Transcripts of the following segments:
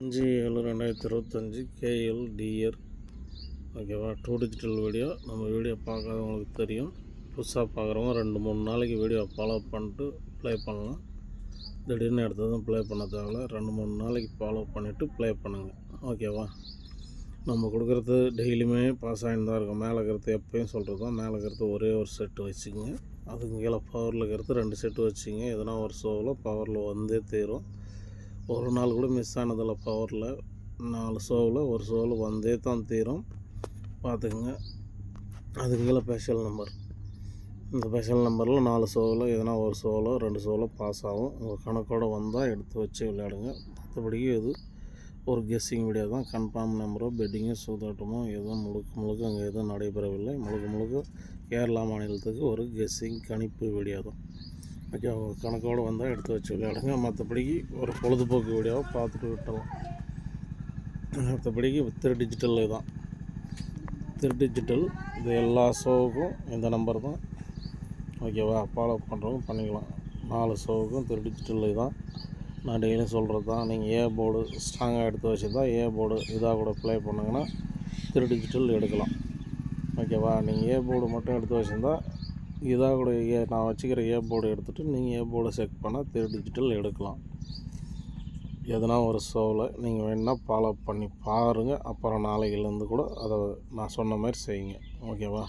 5/7/2025 KL dear. ஓகேவா, 2 digital video. நம்ம video பார்க்காதவங்களுக்கு தெரியும். புதுசாக பார்க்குறவங்க 2-3 நாளைக்கு வீடியோ ஃபாலோ பண்ணிட்டு ப்ளே பண்ணலாம். திடீர்னு எடுத்ததும் ப்ளே பண்ண தேவையில்ல. 2-3 நாளைக்கு ஃபாலோ பண்ணிவிட்டு ப்ளே பண்ணுங்கள். ஓகேவா, நம்ம கொடுக்குறது டெய்லியுமே பாஸ் ஆகிட்டு தான் இருக்கும். மேலே இருக்கிறது எப்பயும் சொல்கிறது தான். மேலே இருக்கிறது ஒரே ஒரு செட்டு வச்சுக்கிங்க. அதுக்கு கீழே பவரில் இருக்கிறது 2 செட்டு வச்சுக்கிங்க. எதனா ஒரு ஷோவில் பவரில் வந்தே தீரும். ஒரு நாள் கூட மிஸ் ஆனதில்லை. பவரில் 4 ஷோவில் ஒரு ஷோவில் வந்தே தான் தீரும். பார்த்துக்குங்க. அதுக்கு கீழே ஸ்பெஷல் நம்பர். இந்த ஸ்பெஷல் நம்பரில் 4 ஷோவில் எதனா ஒரு ஷோவில் 2 ஷோவில் பாஸ் ஆகும். உங்கள் கணக்கோடு வந்தால் எடுத்து வச்சு விளையாடுங்க. மற்றபடிக்கு இது ஒரு கெஸ்ஸிங் வீடியோ தான். கன்ஃபார்ம் நம்பரோ பெட்டிங்கோ சூதாட்டமோ எதுவும் முழுக்க அங்கே எதுவும் நடைபெறவில்லை. முழுக்க கேரளா மாநிலத்துக்கு ஒரு கெஸ்ஸிங் கணிப்பு வீடியோ தான். ஓகே, அவங்க கணக்கோடு வந்தால் எடுத்து வச்சு விளையாடுங்க. மற்றபடிக்கு ஒரு பொழுதுபோக்கு வீடியோவை பார்த்துட்டு விட்டலாம். மற்றபடிக்கு 3 டிஜிட்டல் தான். 3 டிஜிட்டல் இது எல்லா ஷோவுக்கும் இந்த நம்பர் தான். ஓகேவா, ஃபாலோ பண்ணுறவங்க பண்ணிக்கலாம். 4 ஷோவுக்கும் 3 டிஜிட்டல் தான். நான் டெய்லியும் சொல்கிறது தான். நீங்கள் ஏ போர்டு ஸ்ட்ராங்காக எடுத்து வச்சுருந்தா ஏ போர்டு இதாக கூட ப்ளே பண்ணுங்கன்னா 3 டிஜிட்டல் எடுக்கலாம். ஓகேவா, நீங்கள் ஏ போர்டு மட்டும் எடுத்து வச்சுருந்தா இதாக கூட நான் வச்சுக்கிற ஏ போர்டு எடுத்துகிட்டு நீங்கள் ஏ போர்டை செக் பண்ணால் 3 டிஜிட்டல் எடுக்கலாம். எதனா ஒரு ஷோவில் நீங்கள் வேணுன்னா ஃபாலோ பண்ணி பாருங்கள். அப்புறம் நாளையிலேருந்து கூட அதை நான் சொன்ன மாதிரி செய்யுங்க. ஓகேவா,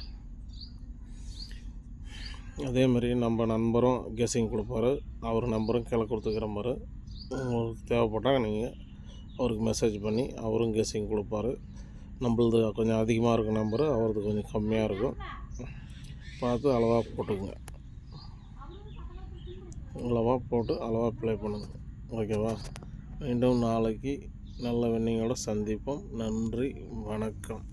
அதேமாதிரி நம்ம நண்பரும் கெஸ்ஸிங் கொடுப்பாரு. அவர் நம்பரும் கீழே கொடுத்துக்கிறப்பாரு. உங்களுக்கு தேவைப்பட்டால் நீங்கள் அவருக்கு மெசேஜ் பண்ணி அவரும் கெஸ்ஸிங் கொடுப்பாரு. நம்மளது கொஞ்சம் அதிகமாக இருக்கும் நம்பரு, அவரது கொஞ்சம் கம்மியாக இருக்கும். பார்த்து அளவாக போட்டுக்குங்க. அளவாக போட்டு அளவாக ப்ளே பண்ணுங்கள். ஓகேவா, மீண்டும் நாளைக்கு நல்ல வின்னிங்கோடு சந்திப்போம். நன்றி, வணக்கம்.